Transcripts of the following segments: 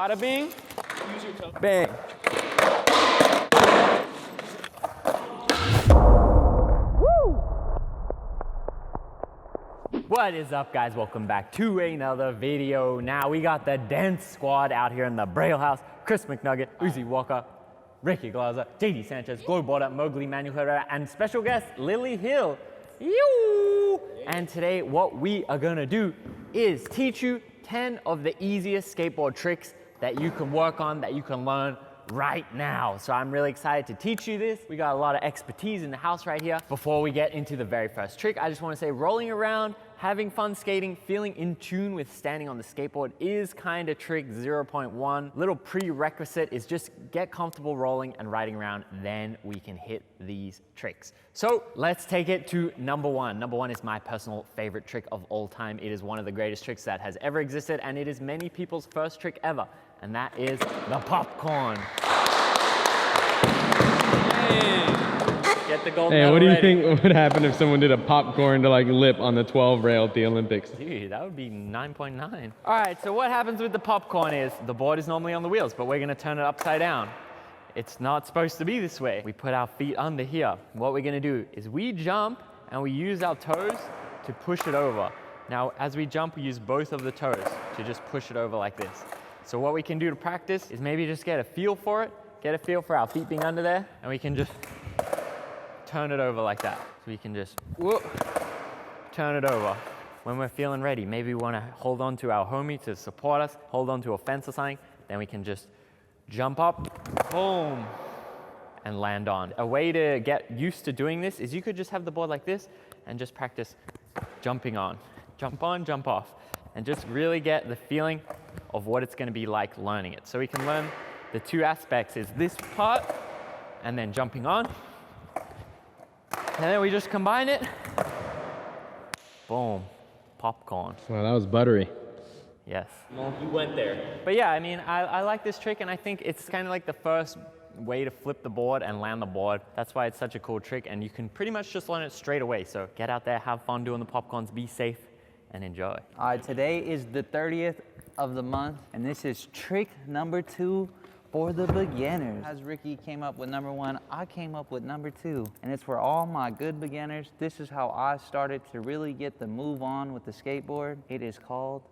Bada bing. Use your toe. Bang. What is up, guys? Welcome back to another video. Now we got the dance squad out here in the Braille house. Chris McNugget, Uzi Walker, Ricky Glazer, JD Sanchez, Glowboarder, Mowgli Manuel Herrera, and special guest Lily Hill. Yoo! And today what we are gonna do is teach you 10 of the easiest skateboard tricks that you can work on, that you can learn right now. So I'm really excited to teach you this. We got a lot of expertise in the house right here. Before we get into the very first trick, I just want to say rolling around, having fun skating, feeling in tune with standing on the skateboard is kind of trick 0.1. Little prerequisite is just get comfortable rolling and riding around, then we can hit these tricks. So let's take it to number one. Number one is my personal favorite trick of all time. It is one of the greatest tricks that has ever existed, and it is many people's first trick ever, and that is the popcorn. Get the gold medal. Hey, what do you ready. think would happen if someone did a popcorn to like lip on the 12 rail at the Olympics? Dude, that would be 9.9. All right, so what happens with the popcorn is the board is normally on the wheels, but we're gonna turn it upside down. It's not supposed to be this way. We put our feet under here. What we're gonna do is we jump and we use our toes to push it over. Now, as we jump, we use both of the toes to just push it over like this. So what we can do to practice is maybe just get a feel for it, get a feel for our feet being under there, and we can just turn it over like that. So we can just whoop, turn it over. When we're feeling ready, maybe we want to hold on to our homie to support us, hold on to a fence or something, then we can just jump up, boom, and land on. A way to get used to doing this is you could just have the board like this and just practice jumping on, jump off, and just really get the feeling of what it's going to be like learning it. So we can learn the two aspects is this part and then jumping on. And then we just combine it. Boom, popcorn. Wow, that was buttery. Yes. You went there. But yeah, I mean, I like this trick, and I think it's kind of like the first way to flip the board and land the board. That's why it's such a cool trick, and you can pretty much just learn it straight away. So get out there, have fun doing the popcorns, be safe, and enjoy. All right, today is the 30th of the month, and this is trick number 2 for the beginners. As Ricky came up with number 1, I came up with number 2. And it's for all my good beginners. This is how I started to really get the move on with the skateboard. It is called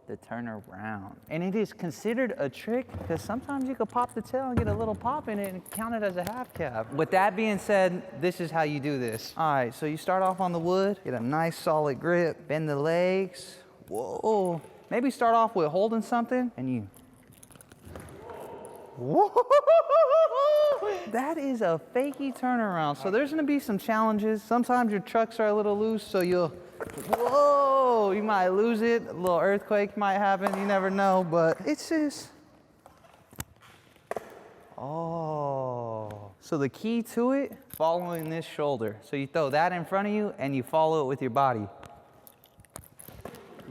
the turnaround. And it is considered a trick because sometimes you could pop the tail and get a little pop in it and count it as a half cab. With that being said, this is how you do this. All right, so you start off on the wood, get a nice solid grip, bend the legs. Whoa. Maybe start off with holding something and you. Whoa. That is a fakie turnaround. So there's gonna be some challenges. Sometimes your trucks are a little loose, so you'll, whoa, you might lose it. A little earthquake might happen, you never know, but it's just, oh. So the key to it, following this shoulder. So you throw that in front of you and you follow it with your body.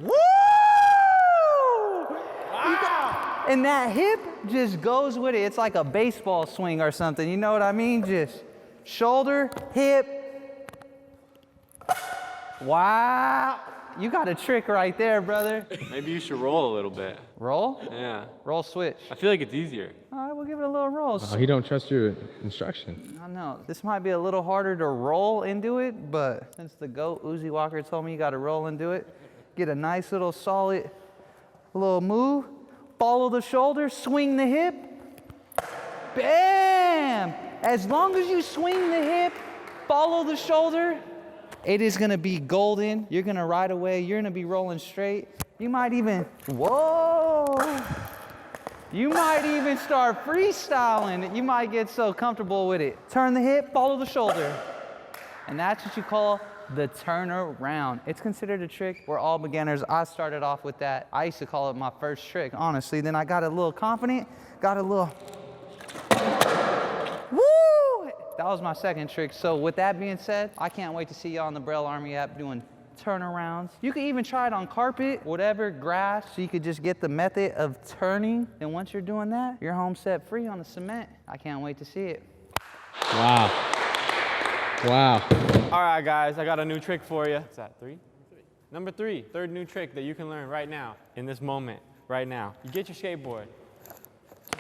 Woo! And that hip just goes with it. It's like a baseball swing or something. You know what I mean? Just shoulder, hip. Wow. You got a trick right there, brother. Maybe you should roll a little bit. Roll? Yeah. Roll switch. I feel like it's easier. All right, we'll give it a little roll. Oh, he don't trust your instructions. I know. This might be a little harder to roll and do it, but since the GOAT, Uzi Walker, told me you got to roll and do it, get a nice little solid little move. Follow the shoulder, swing the hip. Bam! As long as you swing the hip, follow the shoulder, it is gonna be golden. You're gonna ride away, you're gonna be rolling straight. You might even, whoa! You might even start freestyling. You might get so comfortable with it. Turn the hip, follow the shoulder. And that's what you call the turnaround. It's considered a trick. We're all beginners. I started off with that. I used to call it my first trick, honestly. Then I got a little confident, got a little, woo! That was my second trick. So with that being said, I can't wait to see y'all on the Braille Army app doing turnarounds. You can even try it on carpet, whatever, grass, so you could just get the method of turning. And once you're doing that, you're home set free on the cement. I can't wait to see it. Wow. Wow. All right, guys, I got a new trick for you. What's that, 3? Number 3, third new trick that you can learn right now, in this moment, right now. You get your skateboard,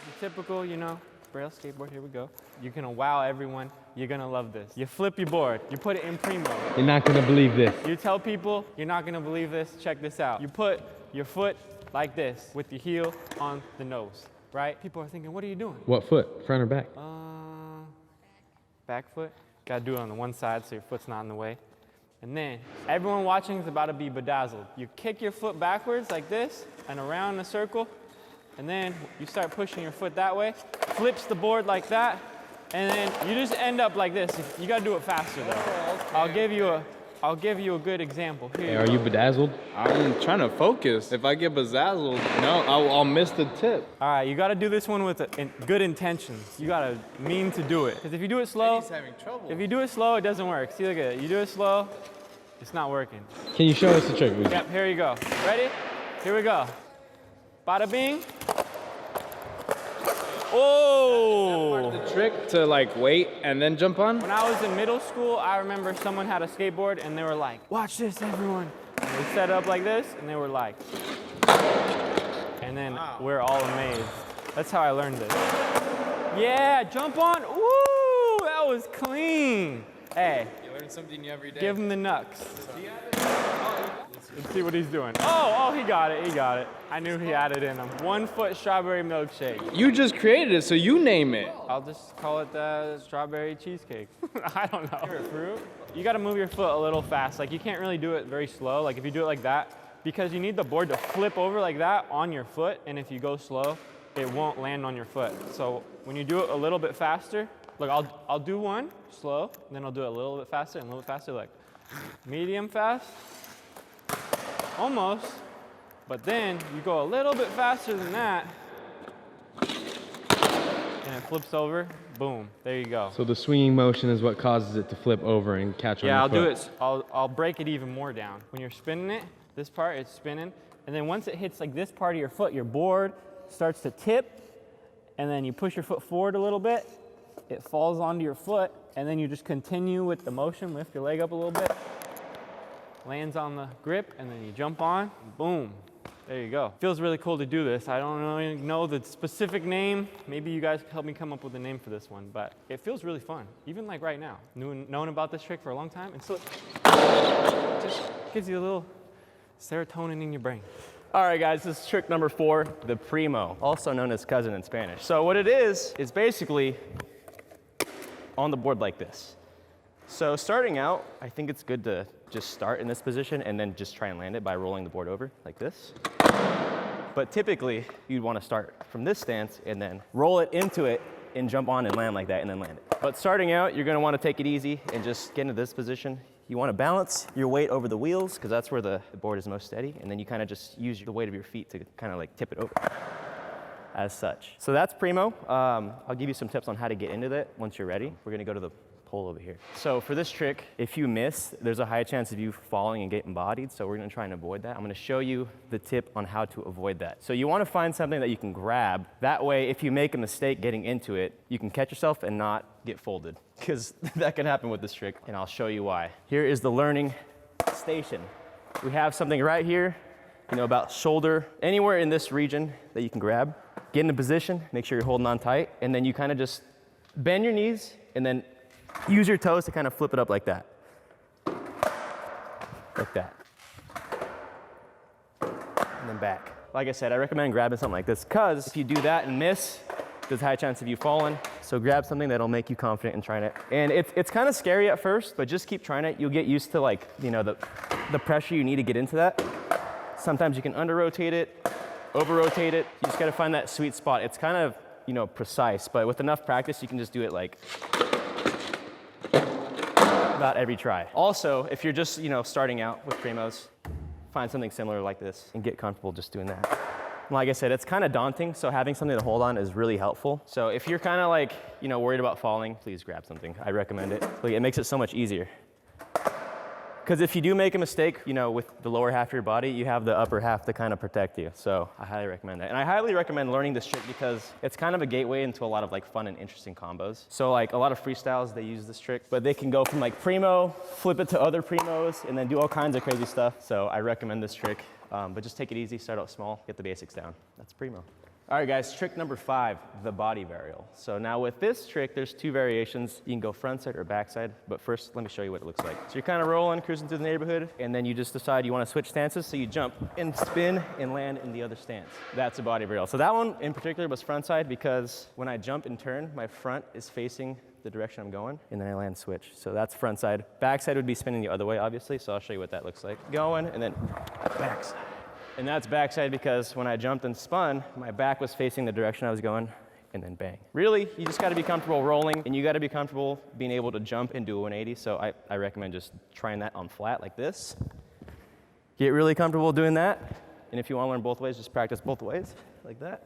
The typical, you know, Braille skateboard, here we go. You're gonna wow everyone. You're gonna love this. You flip your board, you put it in Primo. You're not gonna believe this. You tell people, you're not gonna believe this, check this out. You put your foot like this with your heel on the nose, right? People are thinking, what are you doing? What foot? Front or back? Back foot. Gotta do it on the one side so your foot's not in the way. And then everyone watching is about to be bedazzled. You kick your foot backwards like this and around in a circle, and then you start pushing your foot that way, flips the board like that, and then you just end up like this. You gotta do it faster though. Okay. I'll give you a good example. Here Hey, are you bedazzled? I'm trying to focus. If I get bedazzled, no, I'll miss the tip. All right, you gotta do this one with good intentions. You gotta mean to do it. Because if you do it slow, He's having trouble. if you do it slow, it doesn't work. See, look at it. You do it slow, it's not working. Can you show us the trick? Weezy? Yep, here you go. Ready? Here we go. Bada bing. Oh! The trick to like wait and then jump on? When I was in middle school, I remember someone had a skateboard and they were like, watch this, everyone. And they set it up like this and they were like, and then we're all amazed. That's how I learned this. Yeah, jump on. Ooh, that was clean. Hey, You learn something new every day. give him the knucks. Let's see what he's doing. Oh, he got it, he got it. I knew he had it in him. 1 foot strawberry milkshake. You just created it, so you name it. I'll just call it the strawberry cheesecake. I don't know. Favorite fruit? You gotta move your foot a little fast. Like you can't really do it very slow. Like if you do it like that, because you need the board to flip over like that on your foot, and if you go slow, it won't land on your foot. So when you do it a little bit faster, look, I'll do one slow, then I'll do it a little bit faster and a little bit faster, like medium fast, almost, but then you go a little bit faster than that, and it flips over, boom, there you go. So the swinging motion is what causes it to flip over and catch on Yeah, your I'll do foot. it. I'll break it even more down. When you're spinning it, this part it's spinning, and then once it hits like this part of your foot, your board starts to tip, and then you push your foot forward a little bit, it falls onto your foot, and then you just continue with the motion, lift your leg up a little bit, lands on the grip, and then you jump on, boom. There you go. Feels really cool to do this. I don't really know the specific name. Maybe you guys can help me come up with a name for this one, but it feels really fun. Even like right now, knowing about this trick for a long time, and so it just gives you a little serotonin in your brain. All right, guys, this is trick number 4, the Primo, also known as cousin in Spanish. So what it is basically on the board like this. So starting out, I think it's good to just start in this position and then just try and land it by rolling the board over like this. But typically, you'd want to start from this stance and then roll it into it and jump on and land like that and then land it. But starting out, you're going to want to take it easy and just get into this position. You want to balance your weight over the wheels because that's where the board is most steady, and then you kind of just use the weight of your feet to kind of like tip it over as such. So that's Primo. I'll give you some tips on how to get into that once you're ready. We're going to go to the pole over here. So for this trick, if you miss, there's a high chance of you falling and getting bodied, so we're going to try and avoid that. I'm going to show you the tip on how to avoid that. So you want to find something that you can grab. That way, if you make a mistake getting into it, you can catch yourself and not get folded, because that can happen with this trick, and I'll show you why. Here is the learning station. We have something right here, you know, about shoulder, anywhere in this region that you can grab. Get in a position, make sure you're holding on tight, and then you kind of just bend your knees and then use your toes to kind of flip it up like that. Like that. And then back. Like I said, I recommend grabbing something like this because if you do that and miss, there's a high chance of you falling. So grab something that'll make you confident in trying it. And it's kind of scary at first, but just keep trying it. You'll get used to, like, you know, the pressure you need to get into that. Sometimes you can under-rotate it, over-rotate it. You just gotta find that sweet spot. It's kind of, you know, precise, but with enough practice, you can just do it like about every try. Also, if you're just, you know, starting out with Primos, find something similar like this and get comfortable just doing that. Like I said, it's kind of daunting, so having something to hold on is really helpful. So if you're kind of like, you know, worried about falling, please grab something. I recommend it. Like, it makes it so much easier. Because if you do make a mistake, you know, with the lower half of your body, you have the upper half to kind of protect you. So I highly recommend that. And I highly recommend learning this trick because it's kind of a gateway into a lot of like fun and interesting combos. So like a lot of freestyles, they use this trick, but they can go from like Primo, flip it to other Primos, and then do all kinds of crazy stuff. So I recommend this trick, but just take it easy, start out small, get the basics down. That's Primo. All right, guys, trick number 5, the body varial. So now with this trick, there's 2 variations. You can go front side or back side, but first let me show you what it looks like. So you're kind of rolling, cruising through the neighborhood, and then you just decide you want to switch stances, so you jump and spin and land in the other stance. That's a body varial. So that one in particular was front side because when I jump and turn, my front is facing the direction I'm going, and then I land switch. So that's front side. Back side would be spinning the other way, obviously, so I'll show you what that looks like. Going, and then back side. And that's backside because when I jumped and spun, my back was facing the direction I was going, and then bang. Really, you just gotta be comfortable rolling, and you gotta be comfortable being able to jump and do a 180, so I recommend just trying that on flat like this. Get really comfortable doing that, and if you wanna learn both ways, just practice both ways, like that.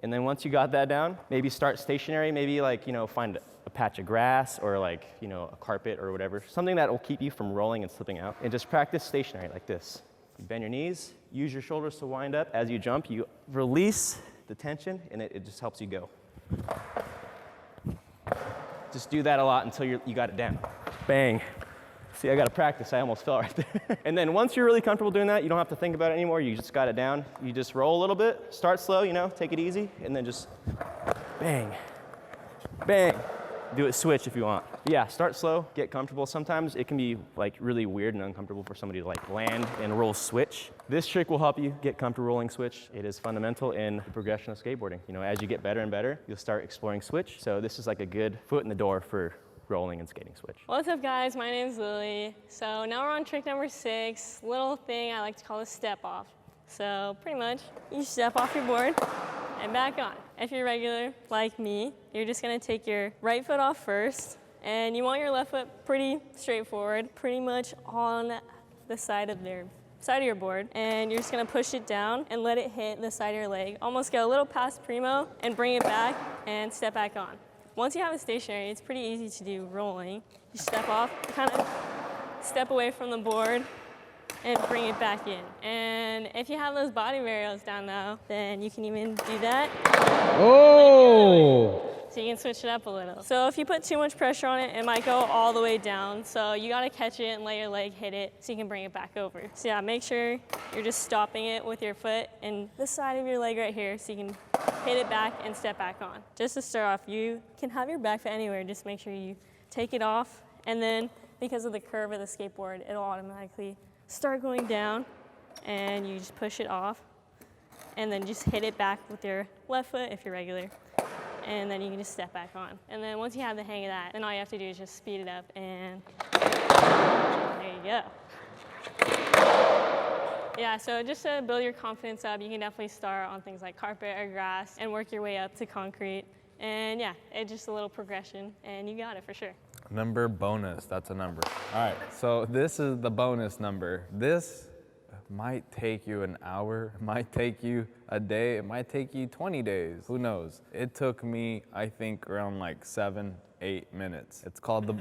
And then once you got that down, maybe start stationary, maybe like, find a patch of grass or like, a carpet or whatever, something that will keep you from rolling and slipping out, and just practice stationary like this. You bend your knees, use your shoulders to wind up. As you jump, you release the tension, and it just helps you go. Just do that a lot until you got it down. Bang. See, I got to practice. I almost fell right there. And then once you're really comfortable doing that, you don't have to think about it anymore. You just got it down. You just roll a little bit, start slow, take it easy, and then just bang, bang. Do it switch if you want. But yeah, start slow, get comfortable. Sometimes it can be like really weird and uncomfortable for somebody to like land and roll switch. This trick will help you get comfortable rolling switch. It is fundamental in the progression of skateboarding. As you get better and better, you'll start exploring switch. So this is like a good foot in the door for rolling and skating switch. What's up, guys? My name's Lily. So now we're on trick number 6, little thing I like to call a step off. So pretty much, you step off your board and back on. If you're regular, like me, you're just gonna take your right foot off first, and you want your left foot pretty straightforward, pretty much on the side of your board, and you're just gonna push it down and let it hit the side of your leg. Almost get a little past Primo and bring it back and step back on. Once you have it stationary, it's pretty easy to do rolling. You step off, kind of step away from the board, and bring it back in. And if you have those body varials down now, then you can even do that. Oh! So you can switch it up a little. So if you put too much pressure on it, it might go all the way down. So you gotta catch it and let your leg hit it so you can bring it back over. So yeah, make sure you're just stopping it with your foot and the side of your leg right here so you can hit it back and step back on. Just to start off, you can have your back foot anywhere. Just make sure you take it off, and then because of the curve of the skateboard, it'll automatically start going down, and you just push it off, and then just hit it back with your left foot if you're regular, and then you can just step back on. And then once you have the hang of that, then all you have to do is just speed it up, and there you go. Yeah, so just to build your confidence up, you can definitely start on things like carpet or grass and work your way up to concrete. And yeah, it's just a little progression, and you got it for sure. Number bonus, that's a number. All right, so this is the bonus number. This might take you an hour, it might take you a day, it might take you 20 days, who knows? It took me, I think, around like 7-8 minutes. It's called the...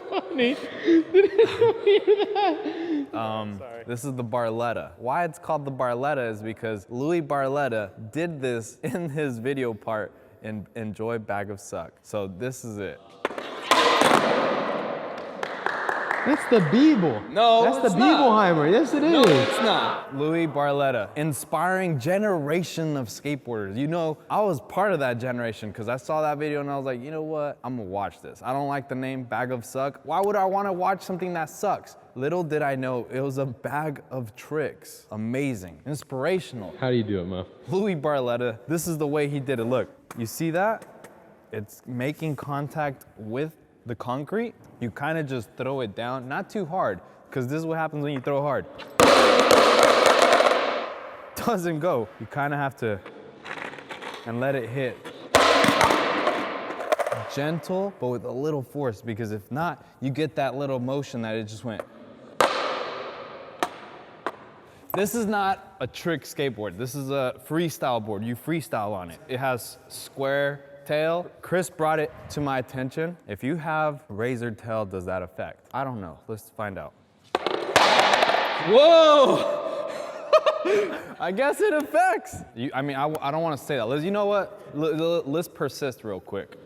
Funny. Didn't hear that. This is the Barletta. Why it's called the Barletta is because Louis Barletta did this in his video part in Enjoy Bag of Suck. So this is it. That's the Beeble. No, that's it's the not. Beebleheimer. Yes, it is. No, it's not. Louis Barletta, inspiring generation of skateboarders. I was part of that generation because I saw that video and I was like, you know what? I'm gonna watch this. I don't like the name Bag of Suck. Why would I want to watch something that sucks? Little did I know it was a bag of tricks. Amazing, inspirational. How do you do it, Mo? Louis Barletta, this is the way he did it. Look, you see that? It's making contact with the concrete. You kind of just throw it down, not too hard, because this is what happens when you throw hard. Doesn't go. You kind of have to, and let it hit. Gentle, but with a little force, because if not, you get that little motion that it just went. This is not a trick skateboard. This is a freestyle board. You freestyle on it. It has square tail. Chris brought it to my attention. If you have razor tail, does that affect? I don't know. Let's find out. Whoa! I guess it affects. I don't want to say that. You know what? Let's persist real quick.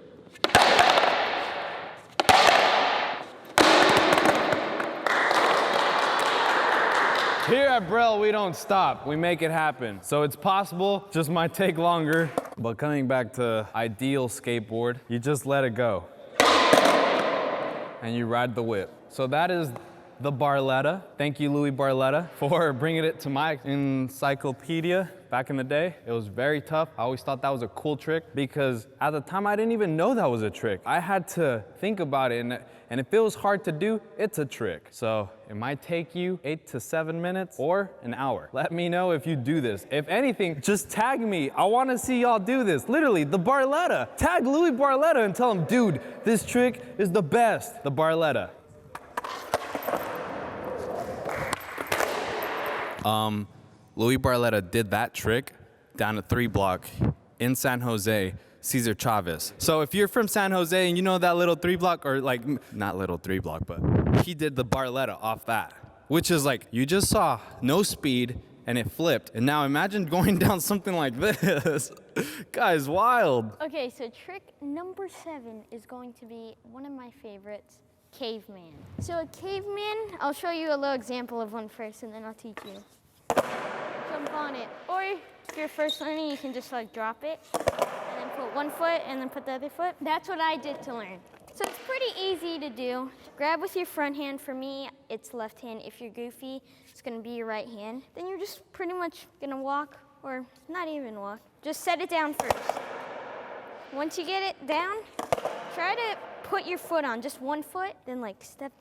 Here at Braille, we don't stop. We make it happen. So it's possible, just might take longer. But coming back to ideal skateboard, you just let it go. And you ride the whip. So that is the Barletta. Thank you, Louis Barletta, for bringing it to my encyclopedia back in the day. It was very tough. I always thought that was a cool trick because at the time I didn't even know that was a trick. I had to think about it, and if it was hard to do, it's a trick. So it might take you 8 to 7 minutes or an hour. Let me know if you do this. If anything, just tag me. I want to see y'all do this. Literally, the Barletta. Tag Louis Barletta and tell him, dude, this trick is the best. The Barletta. Louis Barletta did that trick down a 3 block in San Jose, Cesar Chavez. So if you're from San Jose and you know that little 3 block, or like, not little 3 block, but he did the Barletta off that, which is like, you just saw no speed and it flipped. And now imagine going down something like this. Guys, wild. Okay, so trick number 7 is going to be one of my favorites, caveman. So a caveman, I'll show you a little example of one first and then I'll teach you. Jump on it. Or if you're first learning, you can just like drop it and then put one foot and then put the other foot. That's what I did to learn. So it's pretty easy to do. Grab with your front hand. For me, it's left hand. If you're goofy, it's gonna be your right hand. Then you're just pretty much gonna walk, or not even walk. Just set it down first. Once you get it down, try to put your foot on, just one foot, then like step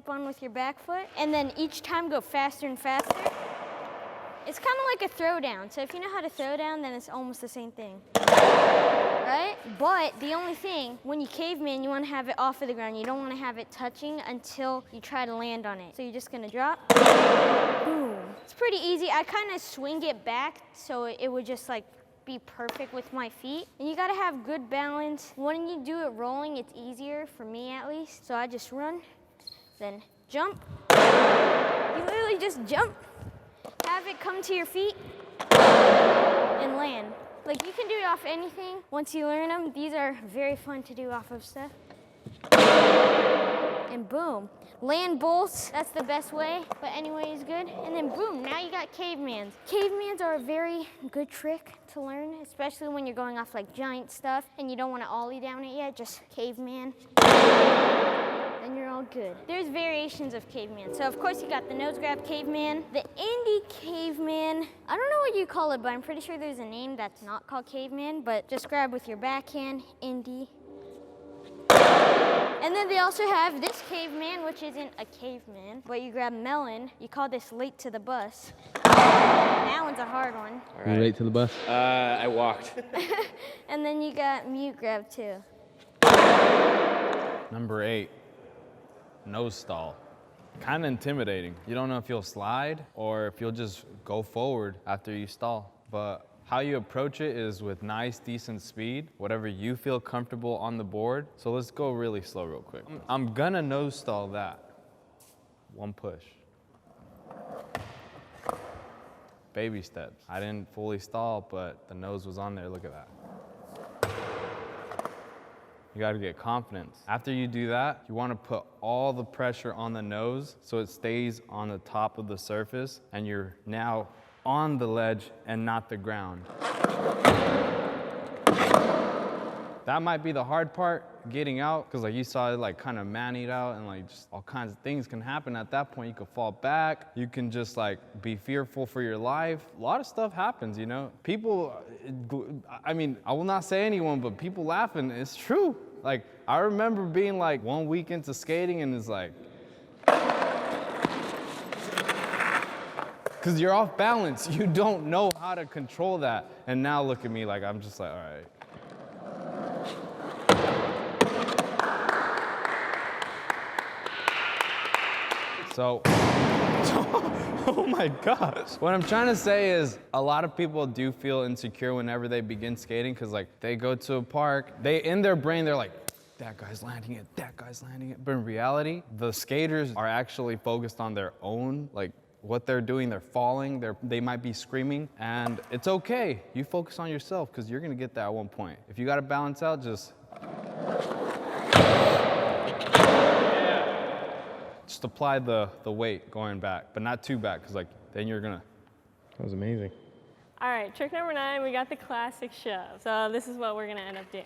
on with your back foot, and then each time go faster and faster. It's kind of like a throw down. So if you know how to throw down, then it's almost the same thing. Right? But the only thing, when you caveman, you want to have it off of the ground. You don't want to have it touching until you try to land on it. So you're just going to drop. Boom. It's pretty easy. I kind of swing it back so it would just like be perfect with my feet. And you got to have good balance. When you do it rolling, it's easier, for me at least. So I just run, then jump. You literally just jump. Have it come to your feet and land. Like, you can do it off anything once you learn them. These are very fun to do off of stuff. And boom. Land bolts, that's the best way, but anyway is good. And then boom, now you got cavemans. Cavemans are a very good trick to learn, especially when you're going off like giant stuff and you don't want to ollie down it yet, just caveman. And you're all good. There's variations of caveman. So of course you got the nose grab caveman, the indie caveman. I don't know what you call it, but I'm pretty sure there's a name that's not called caveman, but just grab with your backhand, indie. And then they also have this caveman, which isn't a caveman, but you grab melon. You call this late to the bus. That one's a hard one. All right. You late to the bus? I walked. And then you got mute grab too. Number 8, nose stall. Kind of intimidating. You don't know if you'll slide or if you'll just go forward after you stall. But how you approach it is with nice, decent speed, whatever you feel comfortable on the board. So let's go really slow real quick. I'm gonna nose stall that. One push. Baby steps. I didn't fully stall, but the nose was on there. Look at that. You gotta get confidence. After you do that, you wanna put all the pressure on the nose so it stays on the top of the surface and you're now on the ledge and not the ground. That might be the hard part, getting out, because like you saw it like kind of man-eat out and like just all kinds of things can happen at that point. You could fall back, you can just like be fearful for your life. A lot of stuff happens, you know? People, I mean, I will not say anyone, but people laughing, it's true. Like, I remember being like 1 week into skating and it's like, because you're off balance. You don't know how to control that. And now look at me like I'm just like, all right. So, oh my gosh. What I'm trying to say is a lot of people do feel insecure whenever they begin skating because like they go to a park, in their brain, they're like, that guy's landing it, that guy's landing it. But in reality, the skaters are actually focused on their own, like, what they're doing, they're falling, they might be screaming, and it's okay. You focus on yourself because you're gonna get that at one point. If you gotta balance out, just apply the weight going back, but not too back, because like then you're gonna. That was amazing. All right, trick number 9, we got the classic shove. So this is what we're gonna end up doing.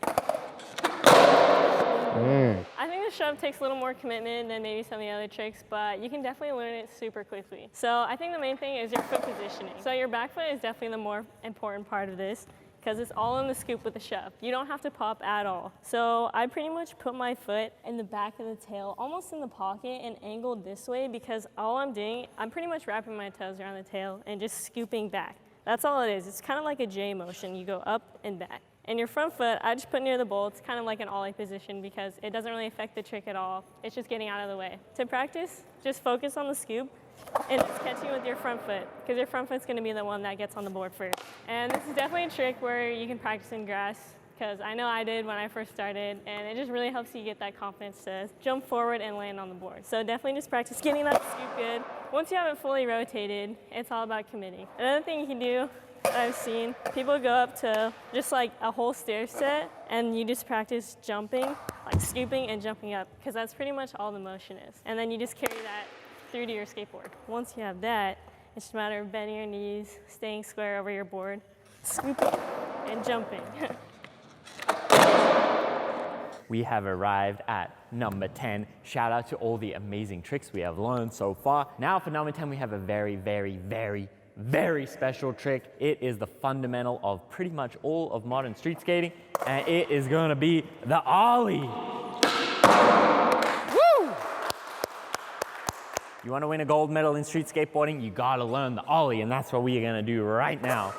I think the shove takes a little more commitment than maybe some of the other tricks, but you can definitely learn it super quickly. So I think the main thing is your foot positioning. So your back foot is definitely the more important part of this, because it's all in the scoop with the shove. You don't have to pop at all. So I pretty much put my foot in the back of the tail, almost in the pocket, and angled this way, because all I'm doing, I'm pretty much wrapping my toes around the tail and just scooping back. That's all it is. It's kind of like a J motion. You go up and back. And your front foot, I just put near the bowl. It's kind of like an ollie position because it doesn't really affect the trick at all. It's just getting out of the way. To practice, just focus on the scoop and just catching with your front foot, because your front foot's gonna be the one that gets on the board first. And this is definitely a trick where you can practice in grass, because I know I did when I first started, and it just really helps you get that confidence to jump forward and land on the board. So definitely just practice getting that scoop good. Once you have it fully rotated, it's all about committing. Another thing you can do that I've seen, people go up to just like a whole stair set, and you just practice jumping, like scooping and jumping up, because that's pretty much all the motion is. And then you just carry that through to your skateboard. Once you have that, it's just a matter of bending your knees, staying square over your board, scooping and jumping. We have arrived at number 10. Shout out to all the amazing tricks we have learned so far. Now for number 10, we have a very, very, very, very special trick. It is the fundamental of pretty much all of modern street skating, and it is gonna be the ollie. Woo! You wanna win a gold medal in street skateboarding, you gotta learn the ollie, and that's what we are gonna do right now.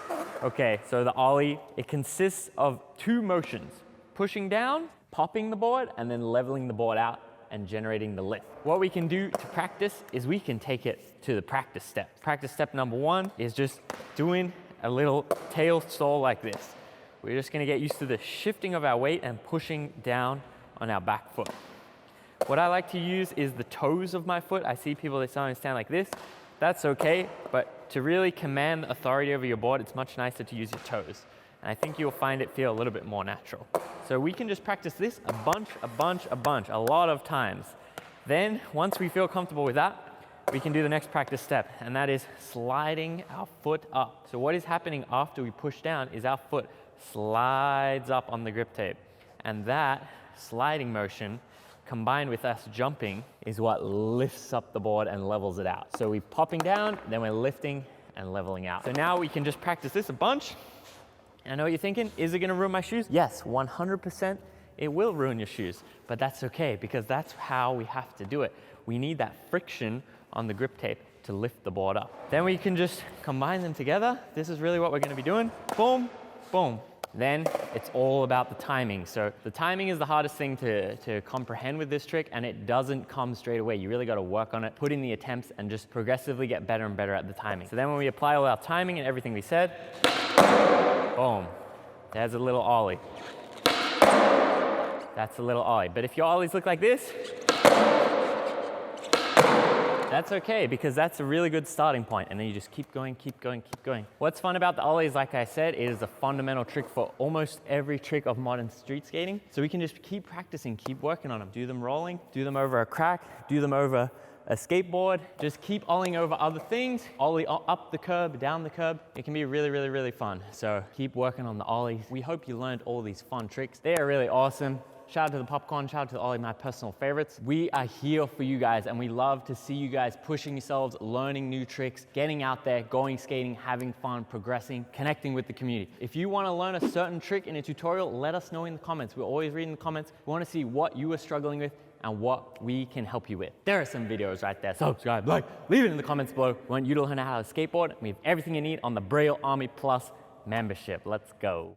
Okay, so the ollie, it consists of 2 motions: pushing down, popping the board, and then leveling the board out and generating the lift. What we can do to practice is we can take it to the practice step. Practice step number 1 is just doing a little tail stall like this. We're just gonna get used to the shifting of our weight and pushing down on our back foot. What I like to use is the toes of my foot. I see people that sometimes stand like this. That's okay, but to really command the authority over your board, it's much nicer to use your toes. And I think you'll find it feel a little bit more natural. So we can just practice this a lot of times. Then, once we feel comfortable with that, we can do the next practice step, and that is sliding our foot up. So what is happening after we push down is our foot slides up on the grip tape. And that sliding motion, combined with us jumping, is what lifts up the board and levels it out. So we're popping down, then we're lifting and leveling out. So now we can just practice this a bunch. I know what you're thinking, is it gonna ruin my shoes? Yes, 100% it will ruin your shoes, but that's okay, because that's how we have to do it. We need that friction on the grip tape to lift the board up. Then we can just combine them together. This is really what we're gonna be doing. Boom, boom. Then it's all about the timing. So the timing is the hardest thing to comprehend with this trick, and it doesn't come straight away. You really gotta work on it, put in the attempts, and just progressively get better and better at the timing. So then when we apply all our timing and everything we said, boom, there's a little ollie. That's a little ollie. But if your ollies look like this, that's okay, because that's a really good starting point. And then you just keep going, keep going, keep going. What's fun about the ollie is, like I said, it is a fundamental trick for almost every trick of modern street skating. So we can just keep practicing, keep working on them. Do them rolling, do them over a crack, do them over a skateboard. Just keep ollieing over other things. Ollie up the curb, down the curb. It can be really, really, really fun. So keep working on the ollies. We hope you learned all these fun tricks. They are really awesome. Shout out to the popcorn, shout out to the ollie, my personal favorites. We are here for you guys, and we love to see you guys pushing yourselves, learning new tricks, getting out there, going skating, having fun, progressing, connecting with the community. If you want to learn a certain trick in a tutorial, let us know in the comments. We're always reading the comments. We want to see what you are struggling with and what we can help you with. There are some videos right there. Subscribe, like, leave it in the comments below. We want you to learn how to skateboard. We have everything you need on the Braille Army Plus membership. Let's go.